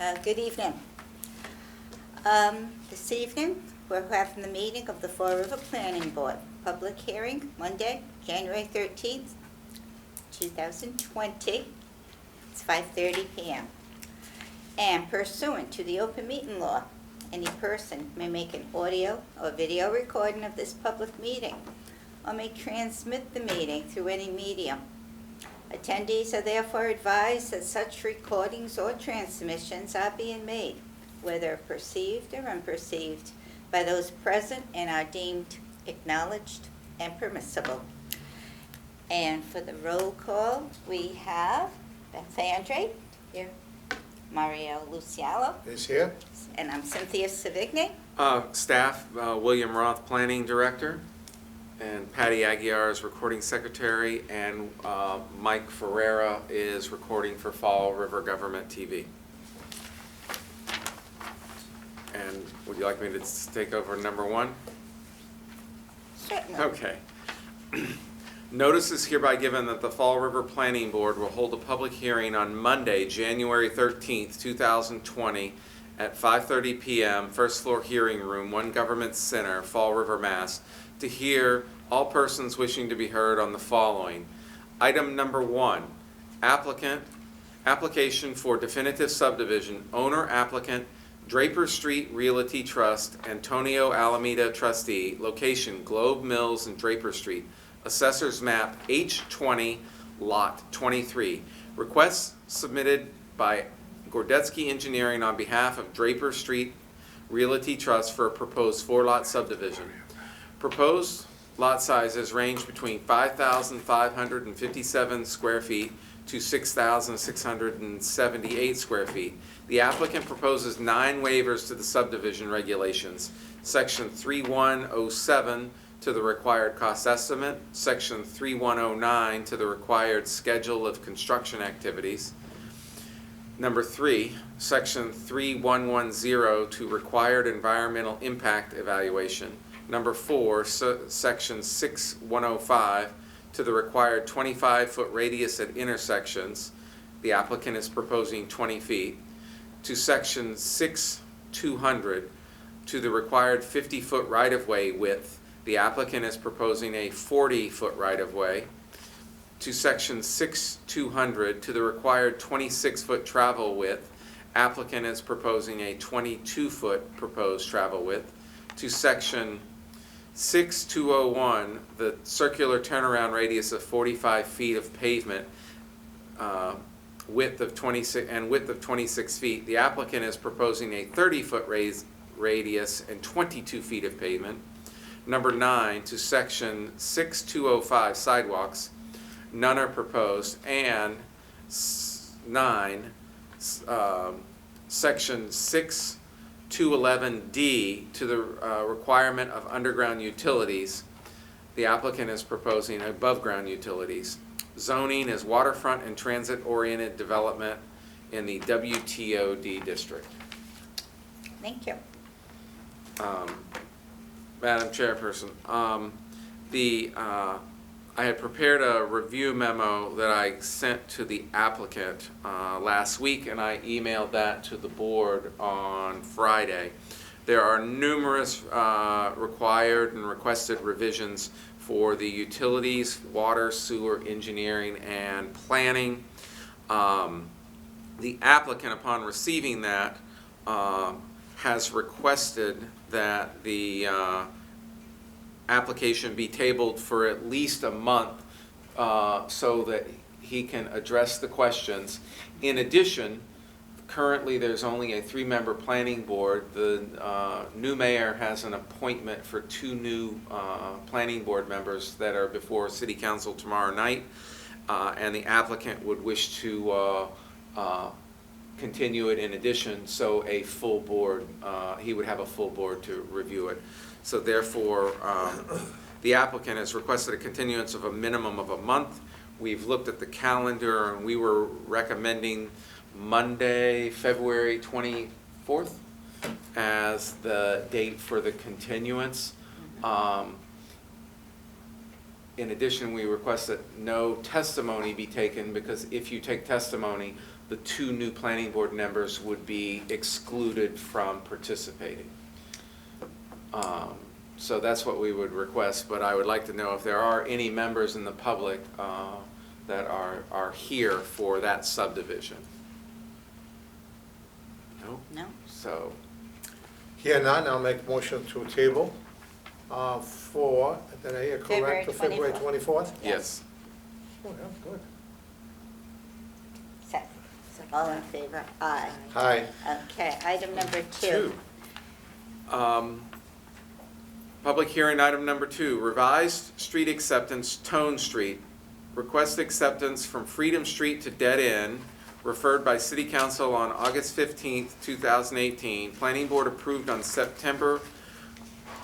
Good evening. This evening, we're having the meeting of the Fall River Planning Board. Public hearing, Monday, January 13th, 2020. It's 5:30 p.m. And pursuant to the open meeting law, any person may make an audio or video recording of this public meeting or may transmit the meeting through any medium. Attendees are therefore advised that such recordings or transmissions are being made, whether perceived or unperceived, by those present and are deemed acknowledged and permissible. And for the roll call, we have Beth Andre here, Mario Luciano, Is here. and I'm Cynthia Savigny. Staff, William Roth, Planning Director, and Patty Aguiar is Recording Secretary, and Mike Ferreira is recording for Fall River Government TV. And would you like me to take over number one? Certainly. Okay. Notice is hereby given that the Fall River Planning Board will hold a public hearing on Monday, January 13th, 2020 at 5:30 p.m., first floor hearing room, 1 Government Center, Fall River, Mass., to hear all persons wishing to be heard on the following. Item number 1, application for definitive subdivision, owner applicant, Draper Street Realty Trust, Antonio Alameda trustee, location Globe Mills and Draper Street, assessors map H20, lot 23. Request submitted by Gordetsky Engineering on behalf of Draper Street Realty Trust for a proposed 4-lot subdivision. Proposed lot sizes range between 5,557 square feet to 6,678 square feet. The applicant proposes 9 waivers to the subdivision regulations. Section 3107 to the required cost estimate, Section 3109 to the required schedule of construction activities. Number 3, Section 3110 to required environmental impact evaluation. Number 4, Section 6105 to the required 25-foot radius at intersections. The applicant is proposing 20 feet. To Section 6200 to the required 50-foot right-of-way width. The applicant is proposing a 40-foot right-of-way. To Section 6200 to the required 26-foot travel width. Applicant is proposing a 22-foot proposed travel width. To Section 6201, the circular turnaround radius of 45 feet of pavement, width of 26 feet. The applicant is proposing a 30-foot radius and 22 feet of pavement. Number 9, to Section 6205, sidewalks, none are proposed. And 9, Section 6211D to the requirement of underground utilities. The applicant is proposing above ground utilities. Zoning is waterfront and transit-oriented development in the WTOD district. Thank you. Madam Chairperson, I had prepared a review memo that I sent to the applicant last week, and I emailed that to the board on Friday. There are numerous required and requested revisions for the utilities, water, sewer, engineering, and planning. The applicant, upon receiving that, has requested that the application be tabled for at least a month so that he can address the questions. In addition, currently there's only a 3-member planning board. The new mayor has an appointment for 2 new planning board members that are before City Council tomorrow night, and the applicant would wish to continue it in addition, so a full board, he would have a full board to review it. So therefore, the applicant has requested a continuance of a minimum of a month. We've looked at the calendar and we were recommending Monday, February 24th as the date for the continuance. In addition, we request that no testimony be taken, because if you take testimony, the 2 new planning board members would be excluded from participating. So that's what we would request, but I would like to know if there are any members in the public that are here for that subdivision. Nope. No? So, Here none, I'll make motion to table for, did I hear correct, to February 24th? yes. Oh, yeah, good. Second. All in favor? Aye. Aye. Okay, item number 2. 2. Public hearing item number 2, revised street acceptance, Tone Street. Request acceptance from Freedom Street to Dead End, referred by City Council on August 15th, 2018. Planning Board approved on September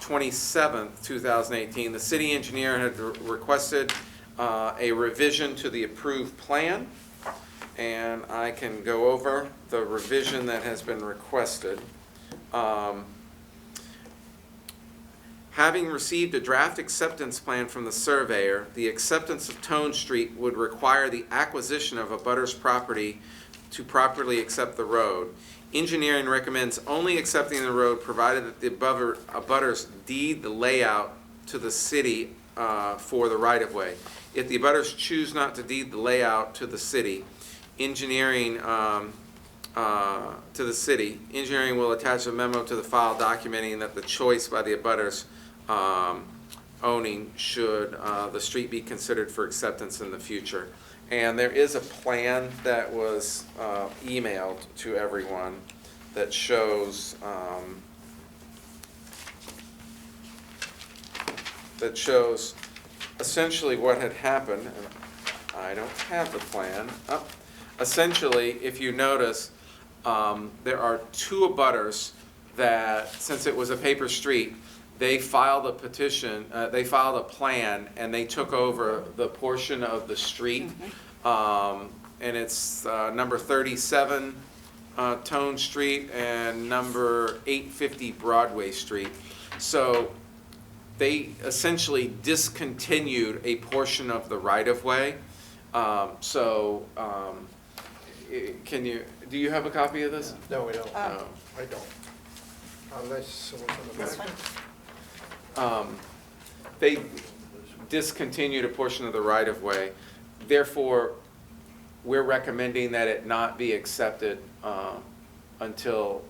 27th, 2018. The city engineer had requested a revision to the approved plan, and I can go over the revision that has been requested. Having received a draft acceptance plan from the surveyor, the acceptance of Tone Street would require the acquisition of a butter's property to properly accept the road. Engineering recommends only accepting the road provided that the abutters deed the layout to the city for the right-of-way. If the abutters choose not to deed the layout to the city, engineering will attach a memo to the file documenting that the choice by the abutters owning should the street be considered for acceptance in the future. And there is a plan that was emailed to everyone that shows essentially what had happened. And I don't have the plan. Essentially, if you notice, there are 2 abutters that, since it was a paper street, they filed a petition, they filed a plan, and they took over the portion of the street. And it's number 37 Tone Street and number 850 Broadway Street. So they essentially discontinued a portion of the right-of-way. Do you have a copy of this? No, we don't. No. I don't. Unless someone's on the This back. one? They discontinued a portion of the right-of-way. Therefore, we're recommending that it not be accepted until,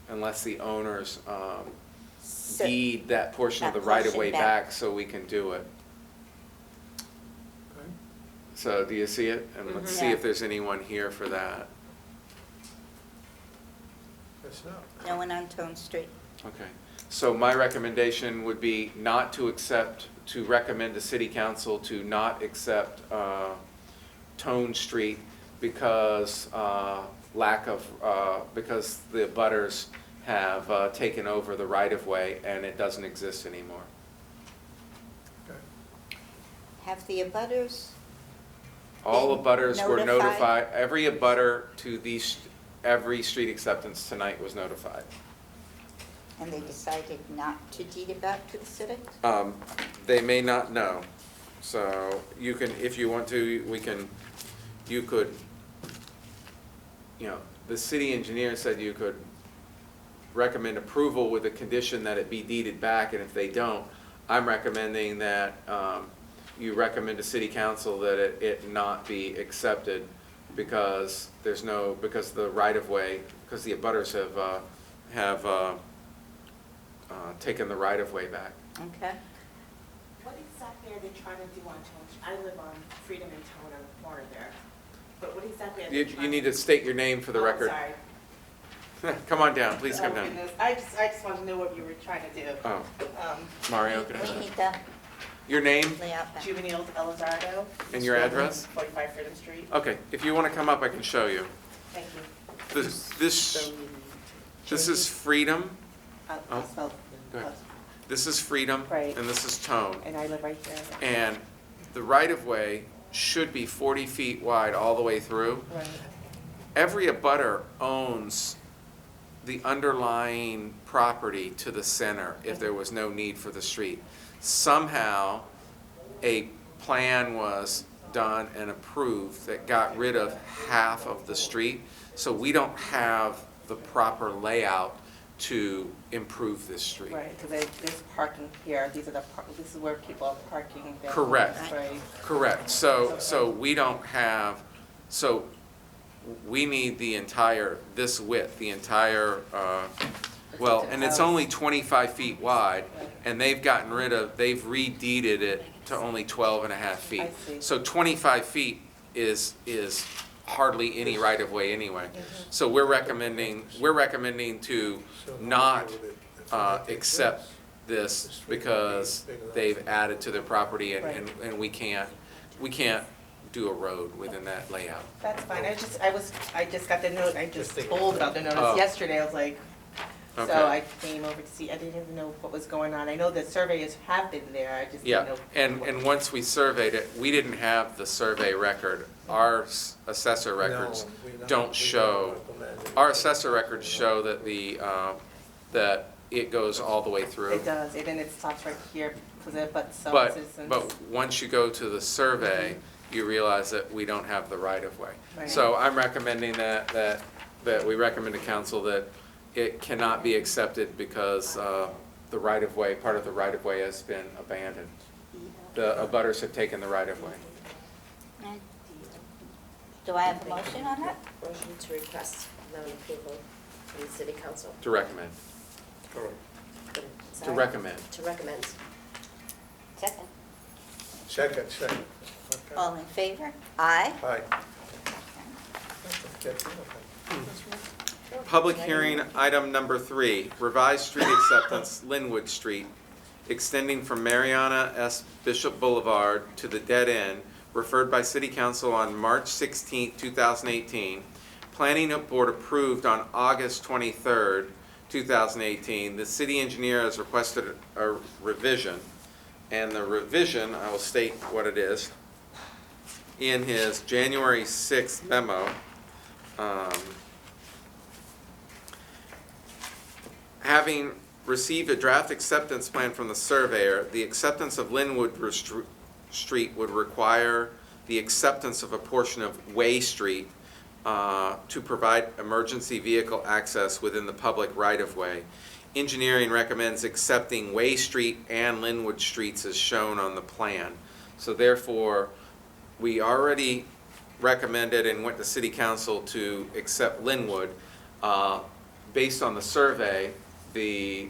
unless the owners So- deed that portion of the That portion right-of-way back. back so we can do it. Okay. So do you see it? And let's see Yeah. if there's anyone here for that. That's not. No one on Tone Street. Okay. So my recommendation would be not to accept, to recommend to City Council to not accept Tone Street because because the abutters have taken over the right-of-way and it doesn't exist anymore. Okay. Have the abutters, All Been abutters were notified? notified, every abutter to every street acceptance tonight was notified. and they decided not to deed it back to the city? They may not know, so you can, if you want to, you could, the city engineer said you could recommend approval with the condition that it be deeded back, and if they don't, I'm recommending that you recommend to city council that it not be accepted because because the right-of-way, because the abutters have taken the right-of-way back. Okay. What exactly are they trying to do on Tone? I live on Freedom and Tone on the corner there. But what exactly are they trying You need to state your name for the record. Sorry. Come on down, please come Oh, down. goodness. I just want to know what you were trying to do. Oh, Um, Mario, can I We have need that? to Your name lay out that. Juvenile Elizardo. and your address? 45 Freedom Street. Okay, if you want to come up, I can show you. Thank you. This is Freedom. I'll spell. Go ahead. This is Freedom. Right. And this is Tone. And I live right there. And the right-of-way should be 40 feet wide all the way through. Right. Every abutter owns the underlying property to the center if there was no need for the street. Somehow, a plan was done and approved that got rid of half of the street, so we don't have the proper layout to improve this street. Right, because this parking here, this is where people are parking. their Correct. cars, Right. Correct, so we don't have, so we need the entire, this width, the entire, well, and it's only 25 feet wide, and they've gotten rid of, they've redeeded it to only 12 and a half feet. I see. So 25 feet is hardly any right-of-way anyway. So we're recommending to not accept this because they've added to their property and we can't do a road within that layout. That's fine, I just got the note, I just told about the Oh. notice yesterday, I was like, so Okay. I came over to see, I didn't even know what was going on. I know the surveyors have been there, I just Yeah, didn't know. and once we surveyed it, we didn't have the survey record. Our assessor records don't show, our assessor records show that that it goes all the way through. It does, and then it stops right here, because it butts some But citizens. once you go to the survey, you realize that we don't have the right-of-way. Right. So I'm recommending that we recommend to council that it cannot be accepted because the right-of-way, part of the right-of-way has been abandoned. The abutters have taken the right-of-way. Do I have a motion on that? Motion to request non-approval from the city council. To recommend. To Sorry? recommend. To recommend. Second. Second. Okay. All in favor? Aye. Aye. Public hearing, item number 3, revised street acceptance, Linwood Street, extending from Mariana S. Bishop Boulevard to the dead end, referred by City Council on March 16, 2018. Planning Board approved on August 23, 2018. The city engineer has requested a revision, and the revision, I will state what it is, in his January 6th memo. Having received a draft acceptance plan from the surveyor, the acceptance of Linwood Street would require the acceptance of a portion of Way Street to provide emergency vehicle access within the public right-of-way. Engineering recommends accepting Way Street and Linwood Streets as shown on the plan. So therefore, we already recommended and went to City Council to accept Linwood. Based on the survey, the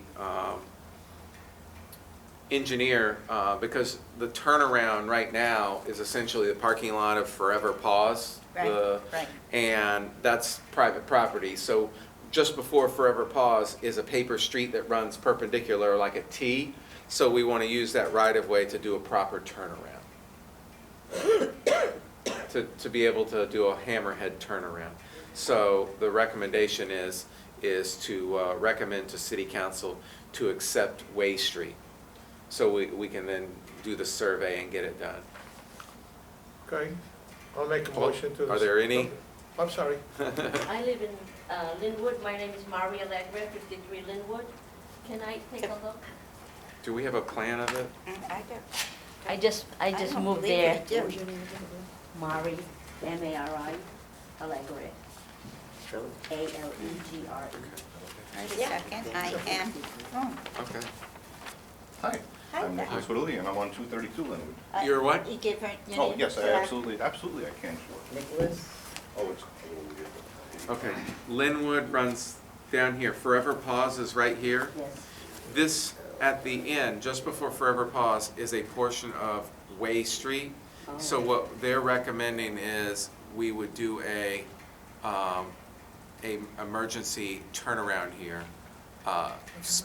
engineer, because the turnaround right now is essentially the parking lot of Forever Paws. Right. And that's private property. So just before Forever Paws is a paper street that runs perpendicular like a T. So we want to use that right-of-way to do a proper turnaround. To be able to do a hammerhead turnaround. So the recommendation is to recommend to City Council to accept Way Street. So we can then do the survey and get it done. Okay, I'll make a motion to. Are there any? I'm sorry. I live in Linwood. My name is Maria Legre, 53 Linwood. Can I take a look? Do we have a plan of it? I do. I just don't moved believe there. you do. Mari, M-A-R-I, Allegre. A-L-E-G-R-E. Wait a second, I am, Okay. Hi, Hi I'm there. Nicholas Whittley, and I'm on 232 Linwood. You're what? You give her your Oh, name? yes, I Yeah. absolutely I can, sure. Nicholas? Oh, it's a little weird. Okay. Linwood runs down here. Forever Paws is right here. Yes. This, at the end, just before Forever Paws, is a portion of Way Street. So what they're recommending is we would do a emergency turnaround here.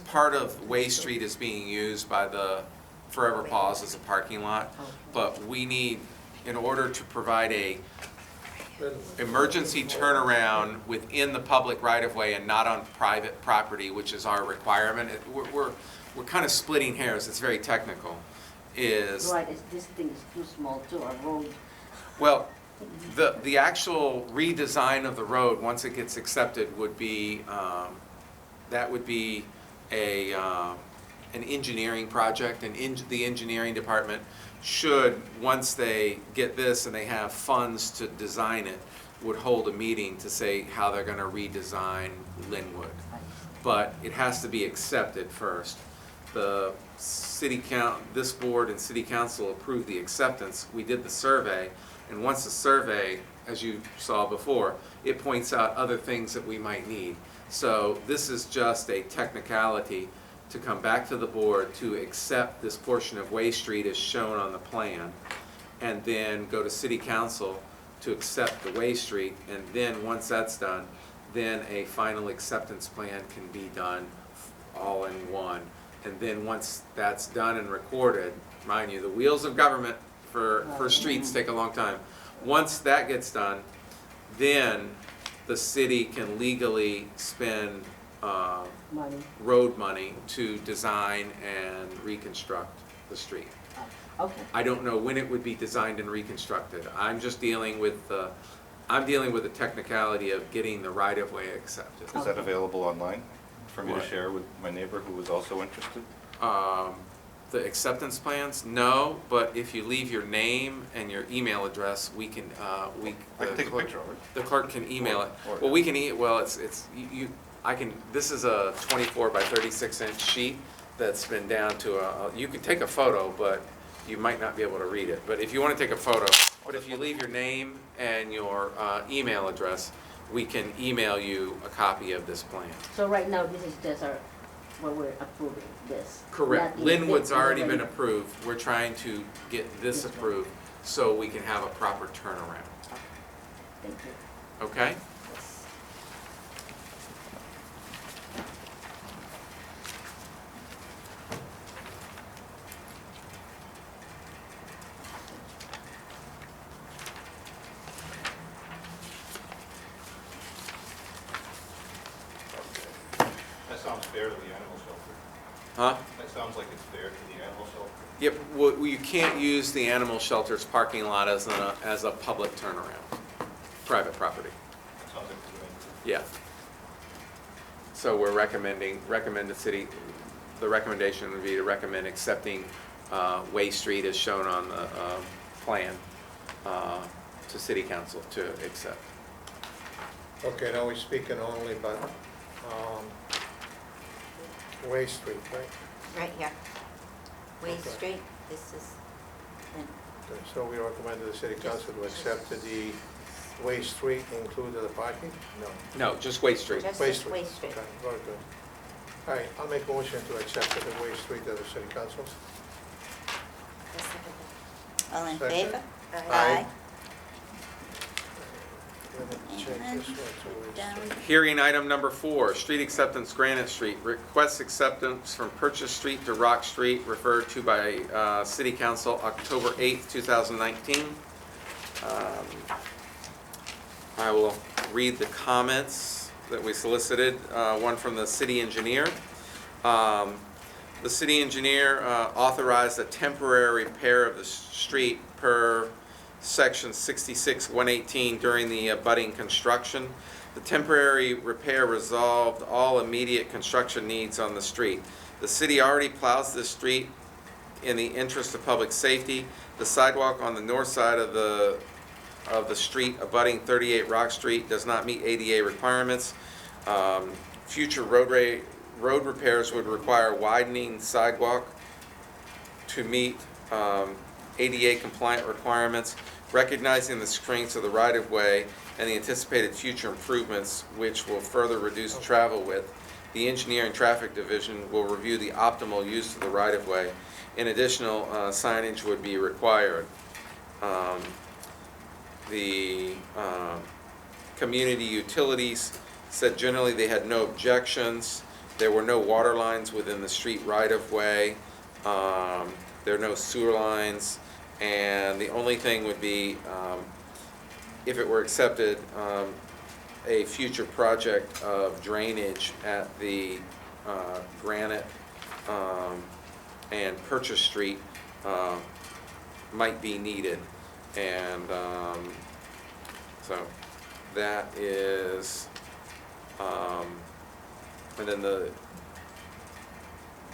Part of Way Street is being used by the Forever Paws as a parking lot, but we need, in order to provide a emergency turnaround within the public right-of-way and not on private property, which is our requirement. We're kind of splitting hairs, it's very technical, is, Right, this thing is too small to a road. well, the actual redesign of the road, once it gets accepted, would be, that would be a an engineering project, and the engineering department should, once they get this and they have funds to design it, would hold a meeting to say how they're gonna redesign Linwood. But it has to be accepted first. The this board and city council approved the acceptance. We did the survey, and once the survey, as you saw before, it points out other things that we might need. So this is just a technicality to come back to the board to accept this portion of Way Street as shown on the plan, and then go to city council to accept the Way Street, and then once that's done, then a final acceptance plan can be done all in one. And then once that's done and recorded, mind you, the wheels of government for streets take a long time. Once that gets done, then the city can legally spend road money to design and reconstruct the street. Okay. I don't know when it would be designed and reconstructed. I'm just dealing with the technicality of getting the right-of-way accepted. Is that available online for me to What? share with my neighbor who was also interested? The acceptance plans, no, but if you leave your name and your email address, we can, I can take a picture of it. the clerk can email it. Or- Well, we can this is a 24 by 36 inch sheet that's been down to you can take a photo, but you might not be able to read it. But if you want to take a photo, but if you leave your name and your email address, we can email you a copy of this plan. So right now, this is just what we're approving, this. Correct. Not Linwood's this already been approved. We're trying to get this approved so we can have a proper turnaround. Thank you. Okay? That sounds fair to the animal shelter. Huh? That sounds like it's fair to the animal shelter. Yep, well, you can't use the animal shelter's parking lot as a public turnaround, private property. That sounds like it's doing. Yeah. So we're the recommendation would be to recommend accepting Way Street as shown on the plan to city council to accept. Okay, now we're speaking only about Way Street, right? Right here. Way Okay. Street, this is, Okay, so we recommend to the city council to accept the Way Street included the parking? No. No, just Way Street. just Way this Street. Way Street. Okay, very good. All right, I'll make a motion to accept the Way Street of the city council. All in Second. favor? Aye. Let me And check this one too. down. Hearing item number 4, street acceptance, Granite Street. Request acceptance from Purchase Street to Rock Street, referred to by City Council October 8th, 2019. I will read the comments that we solicited, one from the city engineer. The city engineer authorized a temporary repair of the street per section 66-118 during the abutting construction. The temporary repair resolved all immediate construction needs on the street. The city already plows this street in the interest of public safety. The sidewalk on the north side of the street abutting 38 Rock Street does not meet ADA requirements. Future road repairs would require widening sidewalk to meet ADA compliant requirements. Recognizing the strengths of the right-of-way and the anticipated future improvements which will further reduce travel width, the Engineering Traffic Division will review the optimal use of the right-of-way. And additional signage would be required. The community utilities said generally they had no objections. There were no water lines within the street right-of-way. There are no sewer lines. And the only thing would be, if it were accepted, a future project of drainage at the Granite and Purchase Street might be needed. And so that is, and then the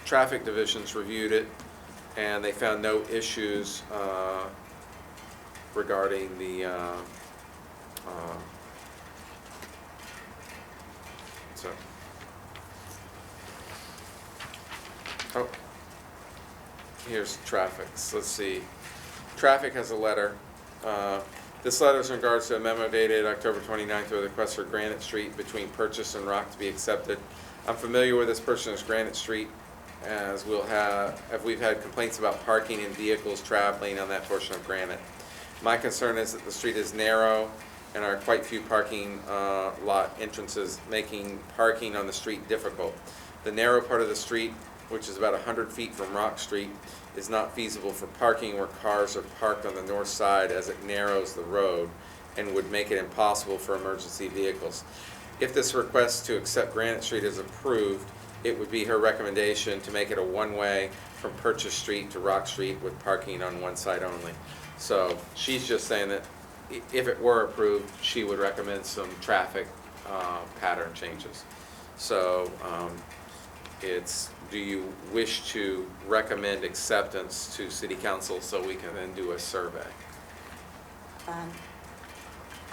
traffic divisions reviewed it, and they found no issues regarding the, so. Oh, here's traffic. So let's see. Traffic has a letter. This letter is in regards to a memo dated October 29th with a request for Granite Street between Purchase and Rock to be accepted. I'm familiar with this person as Granite Street, as we've had complaints about parking and vehicles traveling on that portion of Granite. My concern is that the street is narrow and are quite few parking lot entrances, making parking on the street difficult. The narrow part of the street, which is about 100 feet from Rock Street, is not feasible for parking where cars are parked on the north side, as it narrows the road and would make it impossible for emergency vehicles. If this request to accept Granite Street is approved, it would be her recommendation to make it a one-way from Purchase Street to Rock Street with parking on one side only. So she's just saying that if it were approved, she would recommend some traffic pattern changes. So do you wish to recommend acceptance to City Council so we can then do a survey?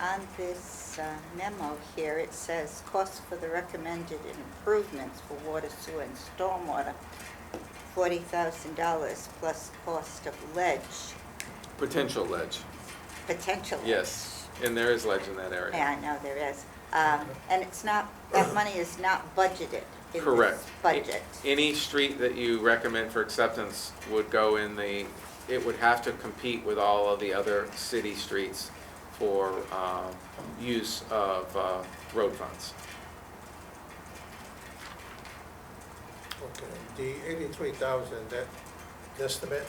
On this memo here, it says costs for the recommended improvements for water, sewer, and stormwater, $40,000 plus cost of ledge, Potential ledge, potential. yes, and there is ledge in that area. Yeah, I know there is. And it's not, that money is not budgeted in Correct. this budget. Any street that you recommend for acceptance would go in it would have to compete with all of the other city streets for use of road funds. Okay, the 83,000, that estimate?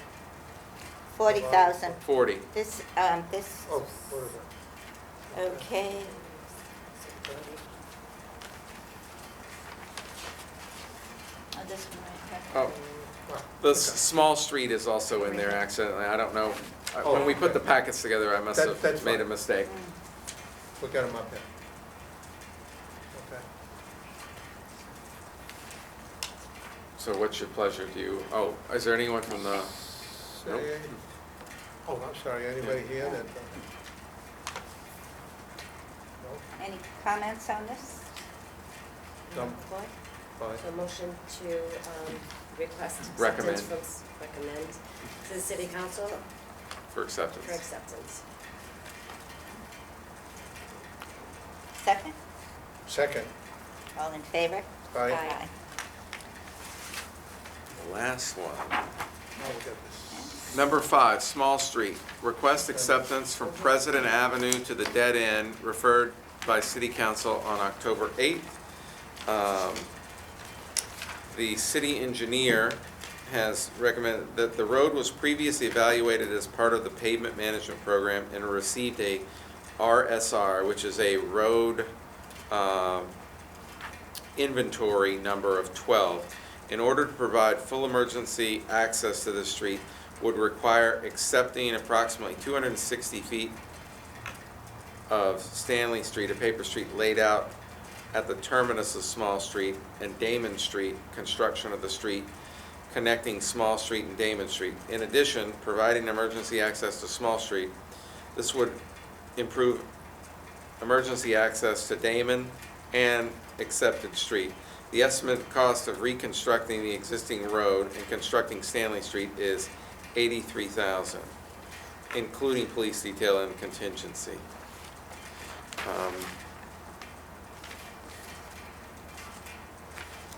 40,000. 40. This, Oh, what is it? okay. Oh, this one right here. Oh, the small street is also in there accidentally. I don't know. When we put the packets together, I must That's have made a fine. mistake. We'll get them up there. Okay. So what's your pleasure? Is there anyone from the, Nope. Oh, I'm sorry, anybody here that? No? Any comments on this? No. Board? Fine. So motion to request Recommend. acceptance recommend to the city council for acceptance? for acceptance. Second? Second. All in favor? Aye. The last one. Now we'll get this. Number 5, Small Street. Request acceptance from President Avenue to the dead end referred by City Council on October 8th. The city engineer has recommended that the road was previously evaluated as part of the pavement management program and received a RSR, which is a road inventory number of 12. In order to provide full emergency access to the street, would require accepting approximately 260 feet of Stanley Street, a paper street laid out at the terminus of Small Street, and Damon Street, construction of the street connecting Small Street and Damon Street. In addition, providing emergency access to Small Street. This would improve emergency access to Damon and accepted street. The estimated cost of reconstructing the existing road and constructing Stanley Street is $83,000, including police detail and contingency.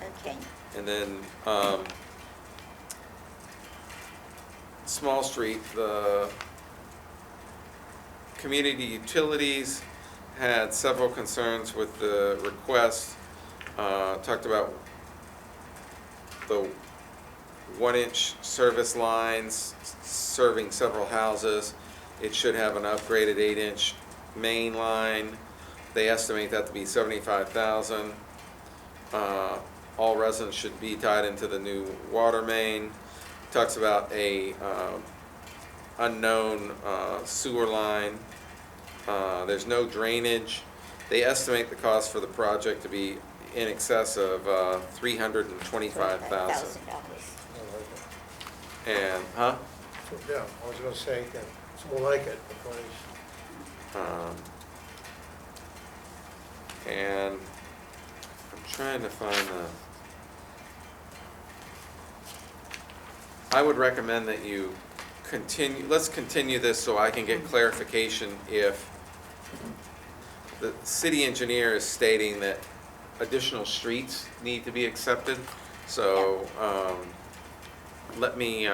Okay. And then Small Street, the community utilities had several concerns with the request. Talked about the 1-inch service lines serving several houses. It should have an upgraded 8-inch main line. They estimate that to be $75,000. All residents should be tied into the new water main. Talks about a unknown sewer line. There's no drainage. They estimate the cost for the project to be in excess of $325,000. And, huh? Yeah, I was gonna say that it's more like it, because And I'm trying to find I would recommend that you let's continue this so I can get clarification if the city engineer is stating that additional streets need to be accepted. So, let me,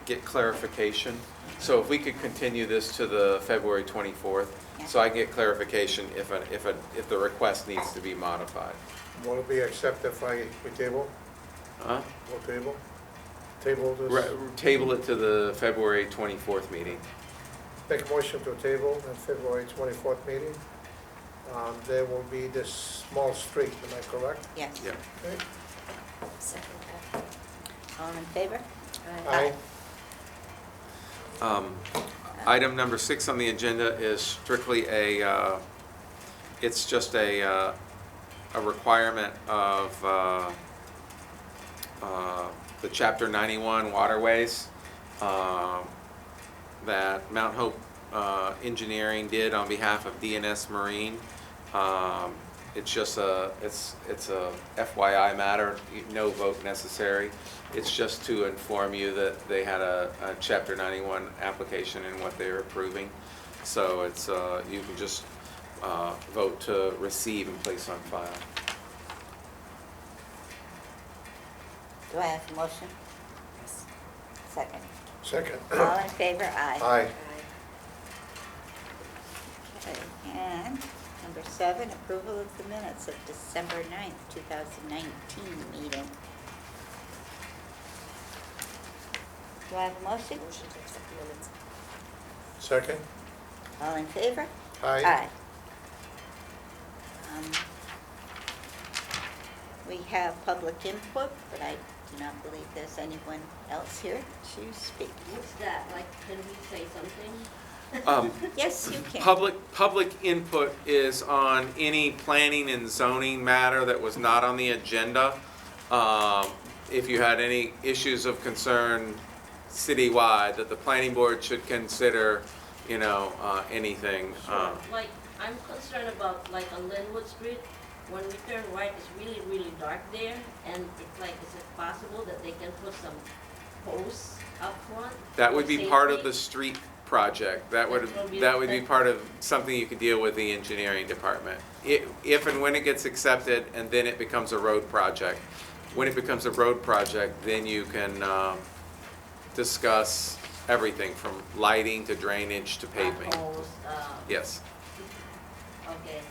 get clarification. So if we could continue this to the February 24th, so I can get clarification if the request needs to be modified. will it be accepted if we table? Huh? We'll table? Table this? Table it to the February 24th meeting. Make a motion to table the February 24th meeting. There will be this small street, am I correct? Yes. Yeah. Okay. Second that. All in favor? Aye. Item number 6 on the agenda is strictly it's just a requirement of the Chapter 91 waterways that Mount Hope Engineering did on behalf of DNS Marine. It's just it's a FYI matter, no vote necessary. It's just to inform you that they had a Chapter 91 application and what they're approving. So it's, you can just vote to receive and place on file. Do I have a motion? Yes. Second. Second. All in favor? Aye. Aye. Okay, and number 7, approval of the minutes of December 9th, 2019 meeting. Do I have a motion? Motion to accept the minutes. Second. All in favor? Aye. We have public input, but I do not believe there's anyone else here to speak. What's that, like, can we say something? Yes, you can. Public input is on any planning and zoning matter that was not on the agenda. If you had any issues of concern citywide, that the planning board should consider, anything. Sure, like, I'm concerned about, like, on Linwood Street, when we turn right, it's really, really dark there, and it's like, is it possible that they can put some posts up front? That would for be part of safety? the street project. That would be part of something you could deal with the engineering department. If and when it gets accepted, and then it becomes a road project. When it becomes a road project, then you can discuss everything from lighting to drainage to paving. Potholes, Yes. okay.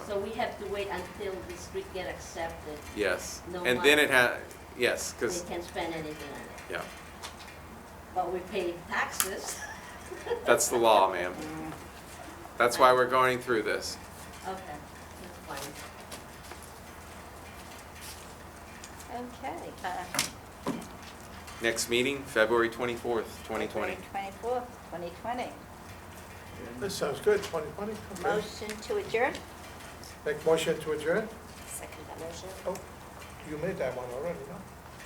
So we have to wait until the street get accepted, Yes. No And then money. yes, they because, can spend anything on it. yeah, But we pay taxes. that's the law, ma'am. That's why we're going through this. Okay, that's fine. Okay. Next meeting, February 24th, 2020. February 24th, 2020. This sounds good, 2020. Okay. Motion to adjourn? Make motion to adjourn? Second that motion. Oh, you made that one already, no?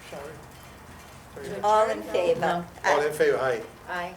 Sorry. All in favor? All in favor, aye. Aye.